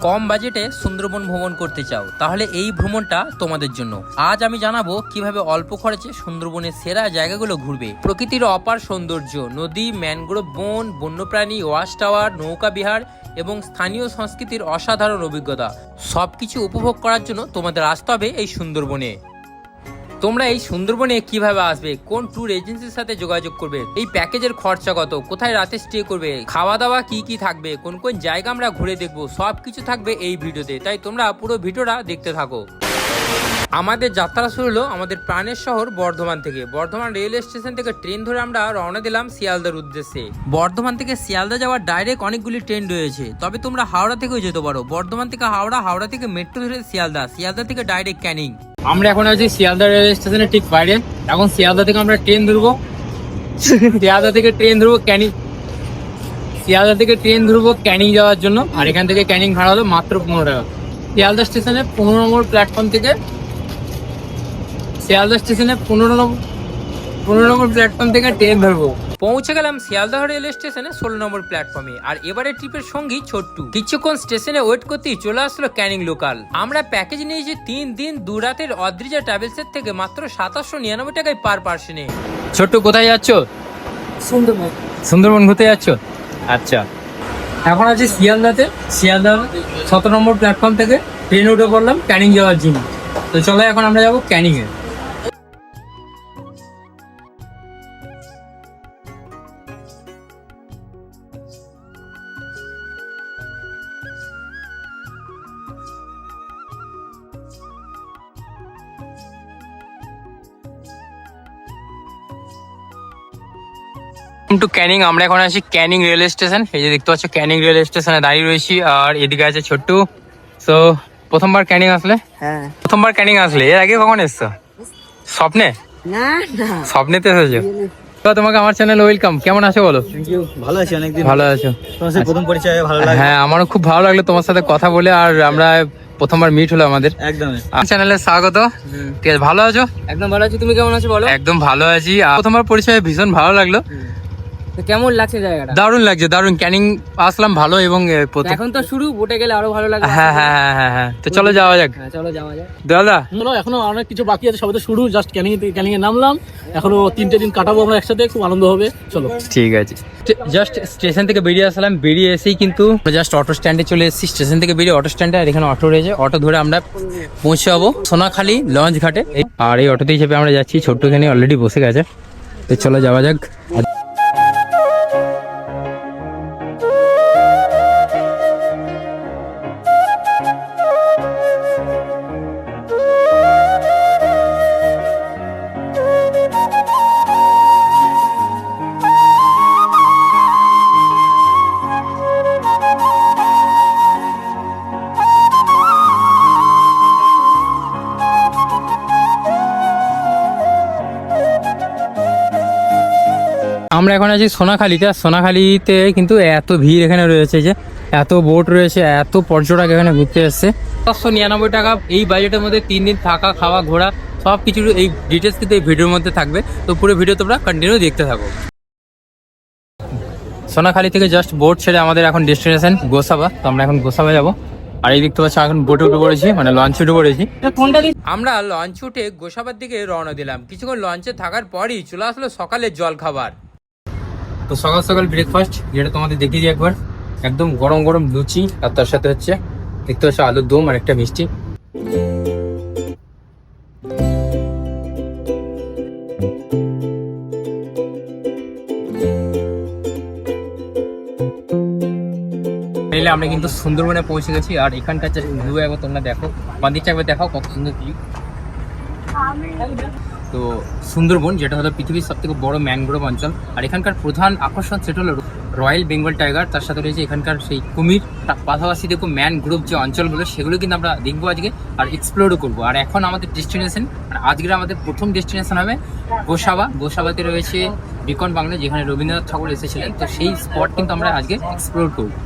কম বাজেটে সুন্দরবন ভ্রমণ করতে চাও তাহলে এই ভ্রমণটা তোমাদের জন্য। আজ আমি জানাবো কিভাবে অল্প খরচে সুন্দরবনের সেরা জায়গাগুলো ঘুরবে। প্রকৃতির অপার সৌন্দর্য, নদী, ম্যানগ্রোভ বন, বন্যপ্রাণী, ওয়াচ টাওয়ার, নৌকা বিহার এবং স্থানীয় সংস্কৃতির অসাধারণ অভিজ্ঞতা সবকিছু উপভোগ করার জন্য তোমাদের আসতে হবে এই সুন্দরবনে। তোমরা এই সুন্দরবনে কিভাবে আসবে, কোন ট্যুর এজেন্সির সাথে যোগাযোগ করবে, এই প্যাকেজের খরচা কত, কোথায় রাতে স্টে করবে, খাওয়া দাওয়া কি কি থাকবে, কোন কোন জায়গা আমরা ঘুরে দেখবো, সবকিছু থাকবে এই ভিডিওতে। তাই তোমরা পুরো ভিডিওটা দেখতে থাকো। আমাদের যাত্রা শুরু হলো আমাদের প্রাণের শহর বর্ধমান থেকে। বর্ধমান রেল স্টেশন থেকে ট্রেন ধরে আমরা রওনা দিলাম শিয়ালদার উদ্দেশ্যে। বর্ধমান থেকে শিয়ালদা যাওয়ার ডাইরেক্ট অনেকগুলি ট্রেন রয়েছে, তবে তোমরা হাওড়া থেকেও যেতে পারো। বর্ধমান থেকে হাওড়া, হাওড়া থেকে মেট্রো ধরে শিয়ালদা, শিয়ালদা থেকে ডাইরেক্ট ক্যানিং। আমরা এখন আছি শিয়ালদা রেল স্টেশনের ঠিক বাইরে। এখন শিয়ালদা থেকে আমরা ট্রেন ধরবো, শিয়ালদা থেকে ট্রেন ধরবো ক্যানিং, শিয়ালদা থেকে ট্রেন ধরবো ক্যানিং যাওয়ার জন্য। আর এখান থেকে ক্যানিং ভাড়া হলো মাত্র 15 টাকা। শিয়ালদা স্টেশনে 15 নম্বর প্ল্যাটফর্ম থেকে, শিয়ালদা স্টেশনে 15 নম্বর প্ল্যাটফর্ম থেকে ট্রেন ধরবো। পৌঁছে গেলাম শিয়ালদা রেল স্টেশনে 16 নম্বর প্ল্যাটফর্মে। আর এবারে ট্রিপের সঙ্গী ছোট্টু। কিছুক্ষণ স্টেশনে ওয়েট করতেই চলে আসলো ক্যানিং লোকাল। আমরা প্যাকেজ নিয়েছি 3 দিন 2 রাতের অদ্রিজা ট্রাভেলসের থেকে মাত্র 2799 টাকায় পার পার্সনে। ছোট্টু, কোথায় যাচ্ছ? সুন্দরবন। সুন্দরবন ঘুরতে যাচ্ছ? আচ্ছা, এখন আছি শিয়ালদাতে। শিয়ালদা 17 নম্বর প্ল্যাটফর্ম থেকে ট্রেন উঠে পড়লাম ক্যানিং যাওয়ার জন্য। তো চলো এখন আমরা যাবো ক্যানিং এ। টু ক্যানিং। আমরা এখন আছি ক্যানিং রেল স্টেশন। এই যে দেখতে পাচ্ছ ক্যানিং রেল স্টেশনে দাঁড়িয়ে রয়েছি। আর এদিকে আছে ছোট্টু। সো প্রথমবার ক্যানিং আসলে? হ্যাঁ। প্রথমবার ক্যানিং আসলে? এর আগে কখন এসছো? স্বপ্নে? না না, স্বপ্নেতে এসেছো? তো তোমাকে আমার চ্যানেলে ওয়েলকাম। কেমন আছো বলো? ভালো আছি, অনেকদিন ভালো আছো? তোমার সাথে প্রথম পরিচয়, ভালো লাগলো। হ্যাঁ, আমারও খুব ভালো লাগলো তোমার সাথে কথা বলে। আর আমরা প্রথমবার মিট হলো আমাদের। একদম চ্যানেলে স্বাগত। ঠিক আছে, ভালো আছো? একদম ভালো আছি, তুমি কেমন আছো বলো? একদম ভালো আছি। প্রথমবার পরিচয় ভীষণ ভালো লাগলো। তো কেমন লাগছে জায়গাটা? দারুণ লাগছে, দারুণ। ক্যানিং আসলাম ভালো। এবং এখন তো শুরু, বোটে গেলে আরো ভালো লাগবে। হ্যাঁ হ্যাঁ হ্যাঁ হ্যাঁ হ্যাঁ, তো চলো যাওয়া যাক। হ্যাঁ চলো যাওয়া যাক। দাদা চলো, এখনো অনেক কিছু বাকি আছে, সবাই তো শুরু, জাস্ট ক্যানিং এ নামলাম। এখনো 3টে দিন কাটাবো আমরা একসাথে, খুব আনন্দ হবে। চলো ঠিক আছে। জাস্ট স্টেশন থেকে বেরিয়ে আসলাম, বেরিয়ে এসেই কিন্তু জাস্ট অটো স্ট্যান্ডে চলে এসেছি। স্টেশন থেকে বেরিয়ে অটো স্ট্যান্ডে, আর এখানে অটো রয়েছে। অটো ধরে আমরা পৌঁছে যাবো সোনাখালী লঞ্চ ঘাটে। আর এই অটোতে হিসেবে আমরা যাচ্ছি। ছোট্ট এখানে অলরেডি বসে গেছে, তো চলো যাওয়া যাক। আমরা এখন আছি সোনাখালীতে। আর সোনাখালীতে কিন্তু এত ভিড় এখানে রয়েছে, যে এত বোট রয়েছে, এত পর্যটক এখানে ঘুরতে এসছে। 799 টাকা এই বাজেটের মধ্যে 3 দিন থাকা, খাওয়া, ঘোরা সব কিছু এই ডিটেলস কিন্তু এই ভিডিওর মধ্যে থাকবে। তো পুরো ভিডিও তোমরা কন্টিনিউ দেখতে থাকো। সোনাখালী থেকে জাস্ট বোট ছেড়ে আমাদের এখন ডেস্টিনেশন গোসাবা। তো আমরা এখন গোসাবা যাবো। আর এই দেখতে পাচ্ছি এখন বোটে উঠে পড়েছি, মানে লঞ্চে উঠে পড়েছি। আমরা লঞ্চ উঠে গোসাবার দিকে রওনা দিলাম। কিছুক্ষণ লঞ্চে থাকার পরই চলে আসলো সকালের জল খাবার। তো সকাল সকাল ব্রেকফাস্ট, যেটা তোমাদের দেখিয়ে দিই একবার। একদম গরম গরম লুচি, আর তার সাথে হচ্ছে দেখতে পাচ্ছ আলুর দম আর একটা মিষ্টি। আমরা কিন্তু সুন্দরবনে পৌঁছে গেছি। আর এখানকার যে ভিউ একবার তোমরা দেখো, বাঁদিকটা একবার দেখাও কত সুন্দর ভিউ। তো সুন্দরবন, যেটা হলো পৃথিবীর সব থেকে বড় ম্যানগ্রোভ অঞ্চল। আর এখানকার প্রধান আকর্ষণ সেটা হলো রয়্যাল বেঙ্গল টাইগার, তার সাথে রয়েছে এখানকার সেই কুমির। পাশাপাশি দেখো ম্যানগ্রোভ যে অঞ্চলগুলো, সেগুলো কিন্তু আমরা দেখবো আজকে আর এক্সপ্লোরও করবো। আর এখন আমাদের ডেস্টিনেশন, আজকের আমাদের প্রথম ডেস্টিনেশন হবে গোসাবা। গোসাবাতে রয়েছে বিকন বাংলা, যেখানে রবীন্দ্রনাথ ঠাকুর এসেছিলেন। তো সেই স্পট কিন্তু আমরা আজকে এক্সপ্লোর করবো।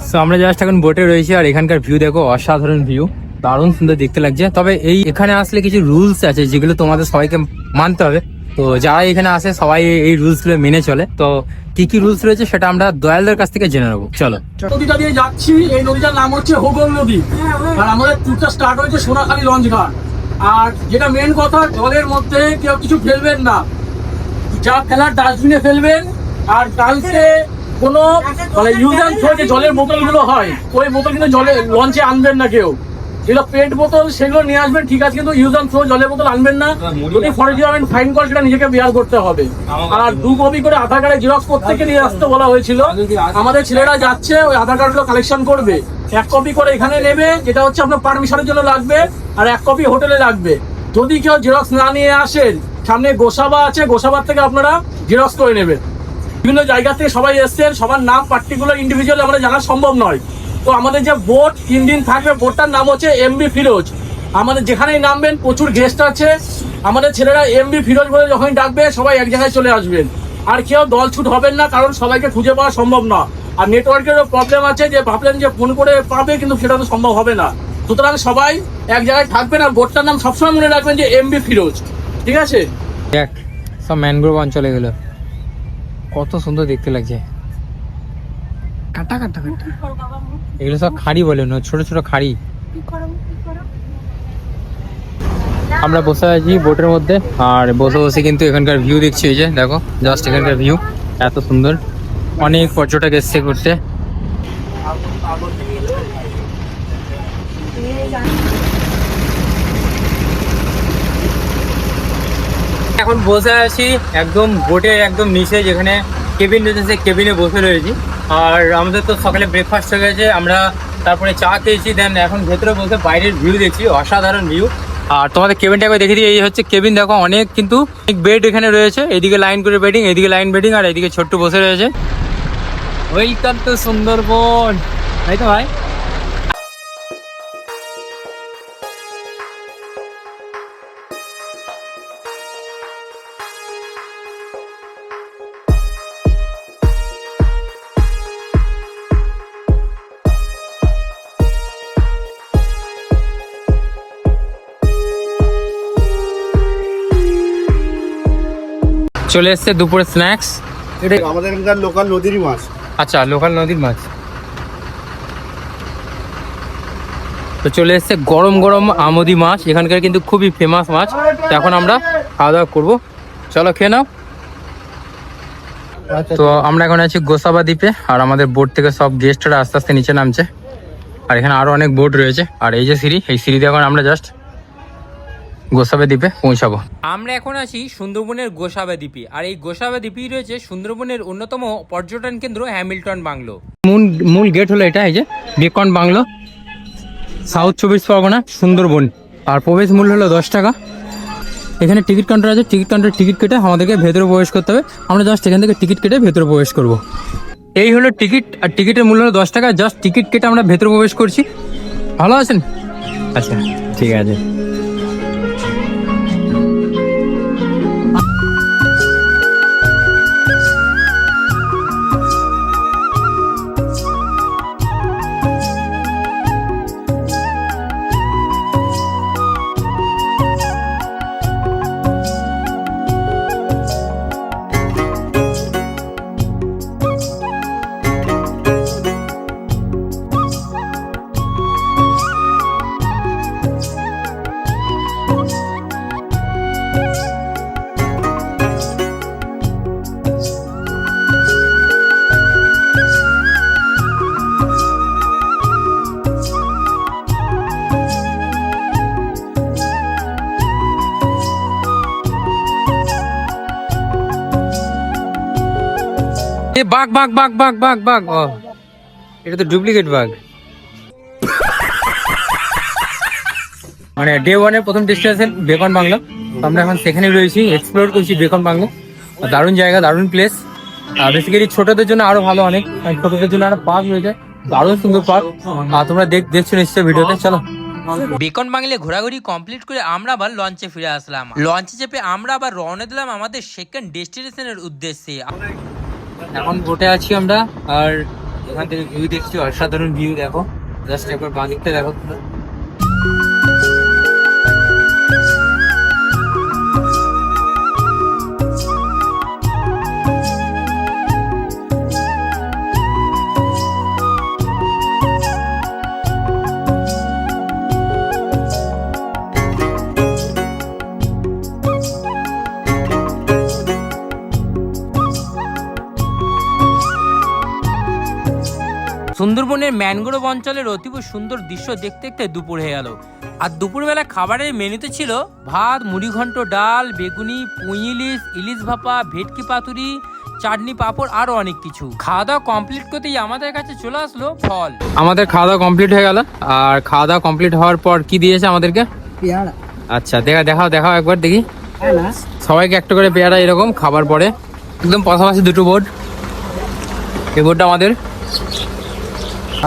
সো আমরা জাস্ট এখন বোটে রয়েছি। আর এখানকার ভিউ দেখো, অসাধারণ ভিউ, দারুণ সুন্দর দেখতে লাগছে। তবে এই এখানে আসলে কিছু রুলস আছে যেগুলো তোমাদের সবাইকে মানতে হবে। তো যারা এখানে আসে সবাই এই রুলস গুলো মেনে চলে। তো কি কি রুলস রয়েছে সেটা আমরা দয়ালদের কাছ থেকে জেনে নেবো, চলো। নদীটা দিয়ে যাচ্ছি, এই নদীটার নাম হচ্ছে হোগল নদী। আর আমাদের ট্যুরটা স্টার্ট হয়েছে সোনাখালী লঞ্চ ঘাট। আর যেটা মেন কথা, জলের মধ্যে কেউ কিছু ফেলবেন না, যা ফেলার ডাস্টবিনে ফেলবেন। আর কালকে কোনো মানে ইউজ অ্যান্ড থ্রো যে জলের বোতলগুলো হয়, ওই বোতল কিন্তু জলে লঞ্চে আনবেন না কেউ। যেগুলো পেট বোতল সেগুলো নিয়ে আসবেন, ঠিক আছে, কিন্তু ইউজ অ্যান্ড থ্রো জলের বোতল আনবেন না। যদি ফরেস্ট ডিপার্টমেন্ট ফাইন করে সেটা নিজেকে বেয়ার করতে হবে। আর 2 কপি করে আধার কার্ডের জেরক্স প্রত্যেককে নিয়ে আসতে বলা হয়েছিল। আমাদের ছেলেরা যাচ্ছে, ওই আধার কার্ডগুলো কালেকশন করবে। 1 কপি করে এখানে নেবে, যেটা হচ্ছে আপনার পারমিশনের জন্য লাগবে, আর 1 কপি হোটেলে লাগবে। যদি কেউ জেরক্স না নিয়ে আসেন, সামনে গোসাবা আছে, গোসাবার থেকে আপনারা জেরক্স করে নেবেন। বিভিন্ন জায়গা থেকে সবাই এসছেন, সবার নাম পার্টিকুলার ইন্ডিভিজুয়াল আমাদের জানা সম্ভব নয়। তো আমাদের যে বোট 3 দিন থাকবে, বোটটার নাম হচ্ছে এমবি ফিরোজ। আমাদের যেখানেই নামবেন প্রচুর গেস্ট আছে, আমাদের ছেলেরা এমবি ফিরোজ বলে যখনই ডাকবে সবাই এক জায়গায় চলে আসবেন। আর কেউ দল ছুট হবেন না, কারণ সবাইকে খুঁজে পাওয়া সম্ভব না। আর নেটওয়ার্কেরও প্রবলেম আছে, যে ভাবলেন যে ফোন করে পাবে, কিন্তু সেটা তো সম্ভব হবে না। সুতরাং সবাই এক জায়গায় থাকবেন। আর বোটটার নাম সবসময় মনে রাখবেন যে এমবি ফিরোজ, ঠিক আছে? দেখ সব ম্যানগ্রোভ অঞ্চলে গেলো, কত সুন্দর দেখতে লাগছে। কাটা কাটা কাটা। এগুলো সব খাড়ি বলে না, ছোট ছোট খাড়ি। আমরা বসে আছি বোটের মধ্যে, আর বসে বসে কিন্তু এখানকার ভিউ দেখছি। এই যে দেখো, জাস্ট এখানকার ভিউ এত সুন্দর। অনেক পর্যটক এসছে ঘুরতে। এখন বসে আছি একদম বোটের একদম নিচে, যেখানে কেবিন রয়েছে, সেই কেবিনে বসে রয়েছি। আর আমাদের তো সকালে ব্রেকফাস্ট হয়ে গেছে, আমরা তারপরে চা খেয়েছি। দেন এখন ভেতরে বসে বাইরের ভিউ দেখছি, অসাধারণ ভিউ। আর তোমাদের কেবিনটা একবার দেখে দিই, এই হচ্ছে কেবিন। দেখো অনেক কিন্তু বেড এখানে রয়েছে, এদিকে লাইন করে বেডিং, এদিকে লাইন বেডিং, আর এদিকে ছোট্ট বসে রয়েছে। ওয়েলকাম টু সুন্দরবন, তাই তো ভাই? চলে এসছে দুপুরে স্ন্যাক্স। এটা আমাদের এখানকার লোকাল নদীরই মাছ। আচ্ছা, লোকাল নদীর মাছ। তো চলে এসছে গরম গরম আমোদি মাছ, এখানকার কিন্তু খুবই ফেমাস মাছ। তো এখন আমরা খাওয়া দাওয়া করবো, চলো খেয়ে নাও। তো আমরা এখন আছি গোসাবা দ্বীপে, আর আমাদের বোট থেকে সব গেস্টরা আস্তে আস্তে নিচে নামছে। আর এখানে আরো অনেক বোট রয়েছে, আর এই যে সিঁড়ি, এই সিঁড়ি দিয়ে এখন আমরা জাস্ট গোসাবা দ্বীপে পৌঁছাবো। আমরা এখন আছি সুন্দরবনের গোসাবা দ্বীপে, আর এই গোসাবা দ্বীপই রয়েছে সুন্দরবনের অন্যতম পর্যটন কেন্দ্র হ্যামিল্টন বাংলো। মূল গেট হলো এটা, এই যে Bacon bungalow, south 24 Parganas, Sundarban. আর প্রবেশ মূল্য হলো 10 টাকা। এখানে টিকিট কাউন্টার আছে, টিকিট কাউন্টার টিকিট কেটে আমাদেরকে ভেতরে প্রবেশ করতে হবে। আমরা জাস্ট এখান থেকে টিকিট কেটে ভেতরে প্রবেশ করব। এই হলো টিকিট, আর টিকিটের মূল্য হলো 10 টাকা। জাস্ট টিকিট কেটে আমরা ভেতরে প্রবেশ করছি। ভালো আছেন? আচ্ছা, ঠিক আছে। এ বাঘ বাঘ বাঘ বাঘ বাঘ বাঘ, ও এটা তো ডুপ্লিকেট বাঘ। মানে ডে 1-এর প্রথম ডেস্টিনেশন বেকন বাংলো। আমরা এখন সেখানে রয়েছি, এক্সপ্লোর করছি বেকন বাংলো। দারুণ জায়গা, দারুণ প্লেস। আর বেসিক্যালি ছোটদের জন্য আরো ভালো, অনেক ছোটদের জন্য আরো পার্ক রয়েছে, দারুণ সুন্দর পার্ক। আর তোমরা দেখছো নিশ্চয়ই ভিডিওতে। চলো। বেকন বাংলে ঘোরাঘুরি কমপ্লিট করে আমরা আবার লঞ্চে ফিরে আসলাম। লঞ্চে চেপে আমরা আবার রওনা দিলাম আমাদের সেকেন্ড ডেস্টিনেশনের উদ্দেশ্যে। এখন বোটে আছি আমরা, আর এখান থেকে ভিউ দেখছি, অসাধারণ ভিউ। দেখো জাস্ট একবার বাঁ দিকটা দেখো তোমরা। সুন্দরবনের ম্যানগ্রোভ অঞ্চলের অতীব সুন্দর দৃশ্য দেখতে দেখতে দুপুর হয়ে গেল। আর দুপুরবেলা খাবারের মেনুতে ছিল ভাত, মুড়িঘণ্ট, ডাল, বেগুনি, পুঁই ইলিশ, ইলিশ ভাপা, ভেটকি পাতুরি, চাটনি, পাঁপড়, আরো অনেক কিছু। খাওয়া দাওয়া কমপ্লিট করতেই আমাদের কাছে চলে আসলো ফল। আমাদের খাওয়া দাওয়া কমপ্লিট হয়ে গেল। আর খাওয়া দাওয়া কমপ্লিট হওয়ার পর কি দিয়েছে আমাদেরকে? পেয়ারা। আচ্ছা দেখাও একবার দেখি। সবাইকে একটা করে পেয়ারা এরকম খাবার পরে একদম পাশাপাশি দুটো বোর্ড। এই বোর্ডটা আমাদের,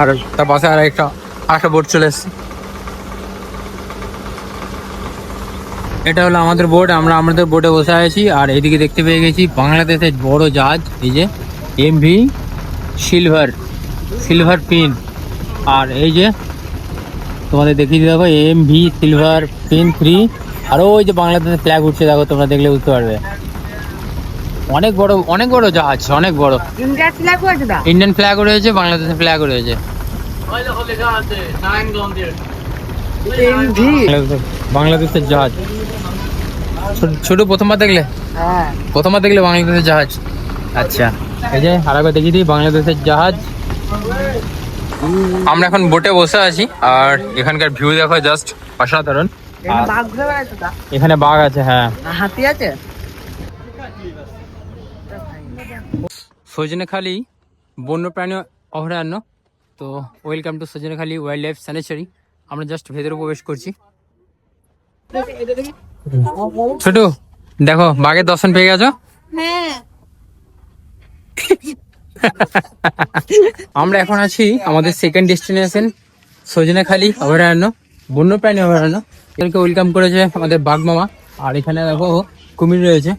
আর তার পাশে আর একটা বোর্ড চলে এসছে। এটা হলো আমাদের বোর্ড, আমরা আমাদের বোর্ডে বসে আছি। আর এইদিকে দেখতে পেয়ে গেছি বাংলাদেশের বড় জাহাজ, এই যে এমভি সিলভার পিন। আর এই যে তোমাদের দেখিয়ে দেবো এমভি সিলভার পিন 3। আর ওই যে বাংলাদেশের ফ্ল্যাগ উঠছে, দেখো তোমরা দেখলে বুঝতে পারবে। অনেক বড় জাহাজ, অনেক বড়। ইন্ডিয়ান ফ্ল্যাগও রয়েছে, বাংলাদেশের ফ্ল্যাগও রয়েছে। বাংলাদেশের জাহাজ ছোট প্রথমবার দেখলে? প্রথমবার দেখলে বাংলাদেশের জাহাজ। আচ্ছা, এই যে আরেকবার দেখিয়ে দিই বাংলাদেশের জাহাজ। আমরা এখন বোটে বসে আছি আর এখানকার ভিউ দেখো জাস্ট অসাধারণ। এখানে বাঘ আছে, হ্যাঁ। হাতি আছে। সজনেখালি বন্যপ্রাণী অভয়ারণ্য। তো welcome to Sajnekhali wildlife sanctuary. আমরা জাস্ট ভেতরে প্রবেশ করছি। ছোট দেখো বাঘের দর্শন পেয়ে গেছো? আমরা এখন আছি আমাদের সেকেন্ড ডেস্টিনেশন সজনেখালি অভয়ারণ্য, বন্যপ্রাণী অভয়ারণ্য। এদেরকে ওয়েলকাম করেছে আমাদের বাঘ মামা। আর এখানে দেখো কুমির রয়েছে।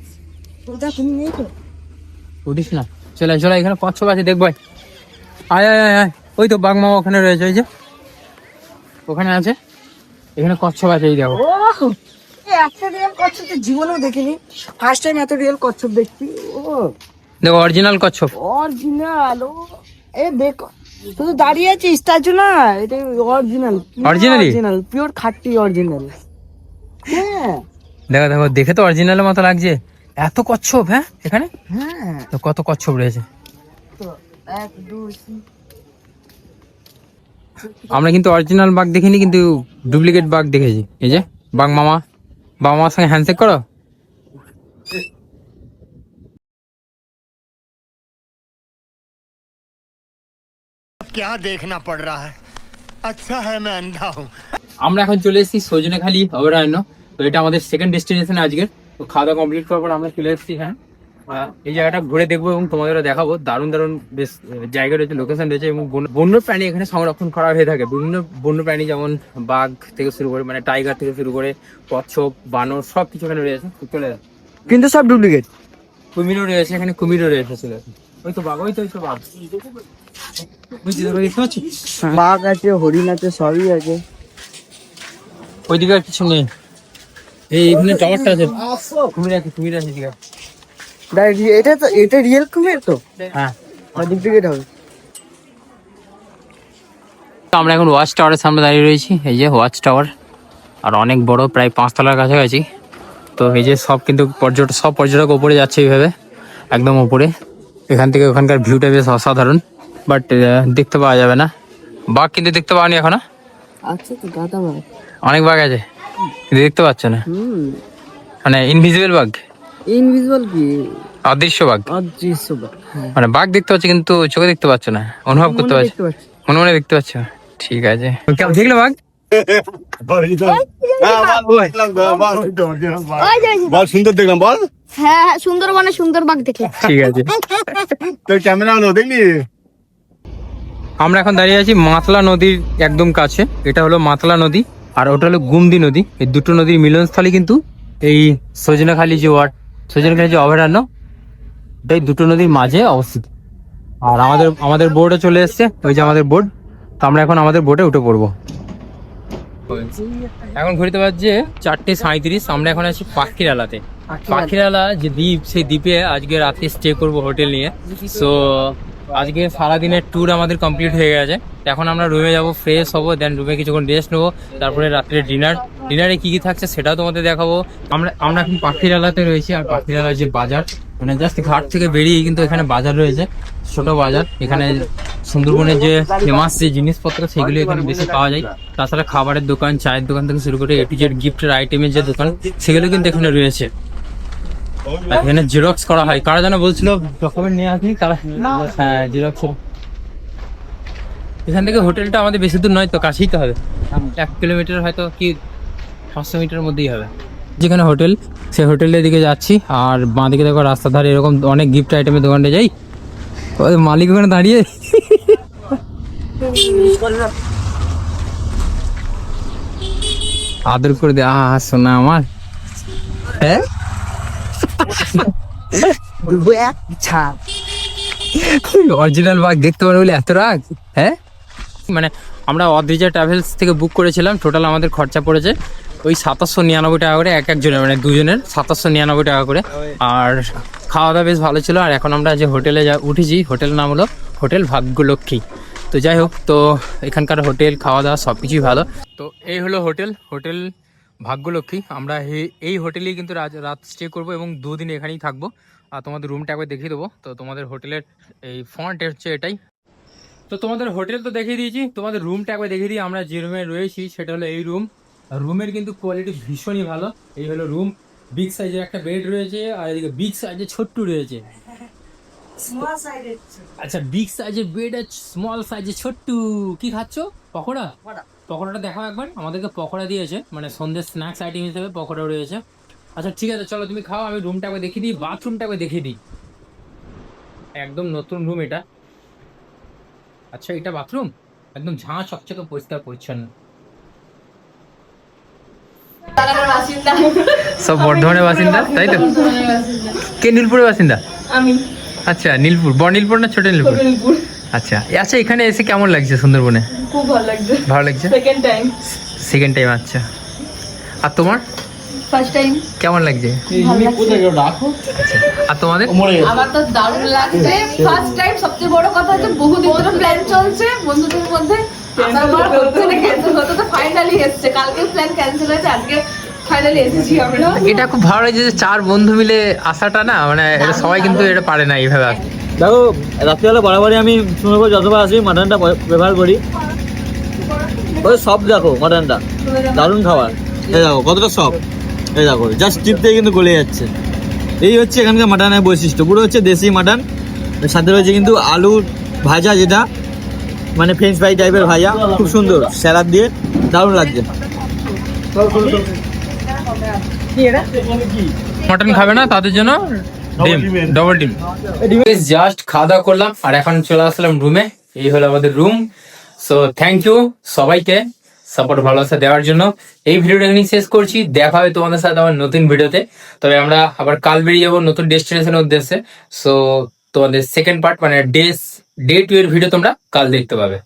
উঠিস না, চলে এখানে কচ্ছপ আছে, দেখবো। আয় ওই তো বাঘ মামা ওখানে রয়েছে, ওই যে ওখানে আছে। এখানে কচ্ছপ আছে, এই দেখো। একটা রিয়েল কচ্ছপ তো জীবনেও দেখিনি, ফার্স্ট টাইম এত রিয়েল কচ্ছপ দেখছি। দেখো অরিজিনাল কচ্ছপ, অরিজিনাল। এ দেখো শুধু দাঁড়িয়ে আছে স্ট্যাচু না, এটা অরিজিনাল পিওর খাঁটি অরিজিনাল। হ্যাঁ দেখো দেখে তো অরিজিনালের মতো লাগছে। এত কচ্ছপ, হ্যাঁ এখানে হ্যাঁ। তো কত কচ্ছপ রয়েছে। তো 1 2 আমরা কিন্তু অরিজিনাল বাঘ দেখিনি, কিন্তু ডুপ্লিকেট বাঘ দেখেছি। এই যে বাঘ মামার সঙ্গে হ্যান্ডশেক করো। क्या देखना पड़ रहा है? अच्छा है मैं अंधा हूँ। আমরা এখন চলে এসেছি সজনেখালি অভয়ারণ্য। তো এটা আমাদের সেকেন্ড ডেস্টিনেশন আজকের। তো খাওয়া দাওয়া কমপ্লিট করার পর আমরা চলে এসেছি। হ্যাঁ, এই জায়গাটা ঘুরে দেখবো এবং তোমাদেরও দেখাবো। দারুণ বেশ জায়গা রয়েছে, লোকেশন রয়েছে এবং বন্য প্রাণী এখানে সংরক্ষণ করা হয়ে থাকে। বিভিন্ন বন্য প্রাণী যেমন বাঘ থেকে শুরু করে, মানে টাইগার থেকে শুরু করে কচ্ছপ, বানর, সব কিছু এখানে রয়েছে। চলে কিন্তু সব ডুপ্লিকেট। কুমিরও রয়েছে, এখানে কুমিরও রয়েছে। চলে ওই তো বাঘ, ওই তো বাঘ বুঝছি, দেখতে পাচ্ছি। বাঘ আছে, হরিণ আছে, সবই আছে। ওইদিকে আর কিছু নেই। এইখানে টাওয়ারটা আছে, কুমির আছে ঠিক আছে। এটা রিয়েল কুমির তো? হ্যাঁ, ডুপ্লিকেট হবে। তো আমরা এখন ওয়াচ টাওয়ারের সামনে দাঁড়িয়ে রয়েছি। এই যে ওয়াচ টাওয়ার, আর অনেক বড়, প্রায় 5 তলার কাছাকাছি। তো এই যে সব কিন্তু পর্যটক ওপরে যাচ্ছে এইভাবে, একদম ওপরে। এখান থেকে ওখানকার ভিউটা বেশ অসাধারণ, বাট দেখতে পাওয়া যাবে না। বাঘ কিন্তু দেখতে পাওনি এখনো? আচ্ছা, তো গাদা বাঘ, অনেক বাঘ আছে কিন্তু দেখতে পাচ্ছ না, মানে ইনভিজিবল বাঘ। ইনভিজিবল কি? অদৃশ্য বাঘ। অদৃশ্য বাঘ, হ্যাঁ। মানে বাঘ দেখতে পাচ্ছ কিন্তু চোখে দেখতে পাচ্ছ না, অনুভব করতে পারছো, দেখতে পাচ্ছি। মনে দেখতে পাচ্ছ। ঠিক আছে, কেমন দেখলে বাঘ? বল সুন্দর দেখলাম, বল। হ্যাঁ সুন্দরবনে সুন্দর বাঘ দেখে। ঠিক আছে, তোর ক্যামেরা হলো দেখলি। আমরা এখন দাঁড়িয়ে আছি মাতলা নদীর একদম কাছে। এটা হলো মাতলা নদী আর ওটা হলো গুমদি নদী। এই দুটো নদীর মিলনস্থলে কিন্তু এই সজনেখালি যে অভয়ারণ্য, এই দুটো নদীর মাঝে অবস্থিত। আর আমাদের বোর্ডে চলে এসছে, ওই যে আমাদের বোর্ড। তো আমরা এখন আমাদের বোটে উঠে পড়বো। এখন ঘুরতে পারছে 4:37। আমরা এখন আছি পাখিরালাতে। পাখিরালা যে দ্বীপ, সেই দ্বীপে আজকে রাতে স্টে করব হোটেল নিয়ে। সো আজকে সারাদিনের ট্যুর আমাদের কমপ্লিট হয়ে গেছে। এখন আমরা রুমে যাব, ফ্রেশ হবো, দেন রুমে কিছুক্ষণ রেস্ট নেবো, তারপরে রাত্রে ডিনারে কি কি থাকছে সেটাও তোমাদের দেখাবো। আমরা এখন পাখিরালাতে রয়েছি, আর পাখিরালার যে বাজার, মানে জাস্ট ঘাট থেকে বেরিয়ে কিন্তু এখানে বাজার রয়েছে, ছোট বাজার। এখানে সুন্দরবনের যে ফেমাস যে জিনিসপত্র সেগুলো এখানে বেশি পাওয়া যায়। তাছাড়া খাবারের দোকান, চায়ের দোকান থেকে শুরু করে A to Z গিফটের আইটেমের যে দোকান সেগুলো কিন্তু এখানে রয়েছে। আর এখানে জেরক্স করা হয়, কারা যেন বলছিল ডকুমেন্ট নিয়ে আসি তারা, হ্যাঁ জেরক্স। এখান থেকে হোটেলটা আমাদের বেশি দূর নয় তো, কাছেই তো হবে, 1 কিলোমিটার হয়তো কি 500 মিটারের মধ্যেই হবে। যেখানে হোটেল, সেই হোটেলের দিকে যাচ্ছি। আর বাঁ দিকে দেখো রাস্তার ধারে এরকম অনেক গিফট আইটেমের দোকানটা যাই, ওই মালিক ওখানে দাঁড়িয়ে আদর করে দে। শোনা আমার, হ্যাঁ অরিজিনাল বাঘ দেখতে পারো বলে এত রাগ। হ্যাঁ মানে আমরা অদ্রিজা ট্রাভেলস থেকে বুক করেছিলাম, টোটাল আমাদের খরচা পড়েছে ওই 799 টাকা করে এক একজনের, মানে দুজনের 799 টাকা করে। আর খাওয়া দাওয়া বেশ ভালো ছিল। আর এখন আমরা যে হোটেলে উঠেছি, হোটেলের নাম হলো হোটেল ভাগ্যলক্ষ্মী। তো যাই হোক, তো এখানকার হোটেল খাওয়া দাওয়া সব কিছুই ভালো। তো এই হলো হোটেল ভাগ্যলক্ষ্মী। আমরা এই হোটেলেই কিন্তু রাত স্টে করবো এবং 2 দিন এখানেই থাকবো। আর তোমাদের রুমটা একবার দেখিয়ে দেবো। তো তোমাদের হোটেলের এই ফ্রন্ট হচ্ছে এটাই। তো তোমাদের হোটেল তো দেখিয়ে দিয়েছি, তোমাদের রুমটা একবার দেখিয়ে দিই। আমরা যে রুমে রয়েছি সেটা হলো এই রুম। রুমের কিন্তু কোয়ালিটি ভীষণই ভালো। এই হলো রুম, বিগ সাইজের একটা বেড রয়েছে, আর এদিকে বিগ সাইজের ছোট্ট রয়েছে। আচ্ছা, বিগ সাইজের বেড আর স্মল সাইজের ছোট্ট। কি খাচ্ছ? পকোড়া? পকোড়াটা দেখাও একবার। আমাদেরকে পকোড়া দিয়েছে, মানে সন্ধ্যের স্ন্যাক্স আইটেম হিসেবে পকোড়া রয়েছে। আচ্ছা ঠিক আছে, চলো তুমি খাও, আমি রুমটা একবার দেখিয়ে দিই, বাথরুমটা একবার দেখিয়ে দিই। একদম নতুন রুম এটা। আচ্ছা, এটা বাথরুম একদম ঝাঁ চকচকে পরিষ্কার পরিচ্ছন্ন। সব বর্ধমানের বাসিন্দা, তাই তো? কে নীলপুরের বাসিন্দা? আমি। আচ্ছা, নীলপুর, বড় নীলপুর না ছোট নীলপুর? আচ্ছা আচ্ছা, এখানে এসে কেমন লাগছে সুন্দরবনে? খুব ভালো লাগছে। ভালো লাগছে, সেকেন্ড টাইম। আচ্ছা, আর তোমার? First time. কেমন লাগছে? আর তোমাদের? আমার তো দারুণ লাগছে, ফার্স্ট টাইম। সবচেয়ে বড় কথা হচ্ছে বহুদিন ধরে প্ল্যান চলছে বন্ধুদের মধ্যে, আমার হচ্ছে না, ক্যান্সেল হতে তো ফাইনালি এসেছে। কালকে প্ল্যান ক্যান্সেল হয়েছে, আজকে ফাইনালি এসেছি আমরা। এটা খুব ভালো লাগছে যে 4 বন্ধু মিলে আসাটা না, মানে এটা সবাই কিন্তু এটা পারে না এইভাবে আসতে। দেখো, রাত্রিবেলা বরাবরই আমি সুন্দরবন যতবার আসি মাটনটা ব্যবহার করি। ওই সব দেখো, মাটনটা দারুণ খাবার। এই দেখো কতটা সব, এই দেখো জাস্ট টিপ দিয়ে কিন্তু গলে যাচ্ছে। এই হচ্ছে এখানকার মাটনের বৈশিষ্ট্য, পুরো হচ্ছে দেশি মাটন। সাথে রয়েছে কিন্তু আলু ভাজা, যেটা মানে ফ্রেঞ্চ ফ্রাই টাইপের ভাজা, খুব সুন্দর স্যালাড দিয়ে, দারুণ লাগছে। মটন খাবে না তাদের জন্য ডিম, ডবল ডিম। জাস্ট খাওয়া দাওয়া করলাম আর এখন চলে আসলাম রুমে। এই হলো আমাদের রুম। সো থ্যাংক ইউ সবাইকে সাপোর্ট ভালোবাসা দেওয়ার জন্য। এই ভিডিওটা এখানেই শেষ করছি, দেখা হবে তোমাদের সাথে আমার নতুন ভিডিওতে। তবে আমরা আবার কাল বেরিয়ে যাবো নতুন ডেস্টিনেশনের উদ্দেশ্যে। সো তোমাদের সেকেন্ড পার্ট মানে ডে 2 এর ভিডিও তোমরা কাল দেখতে পাবে।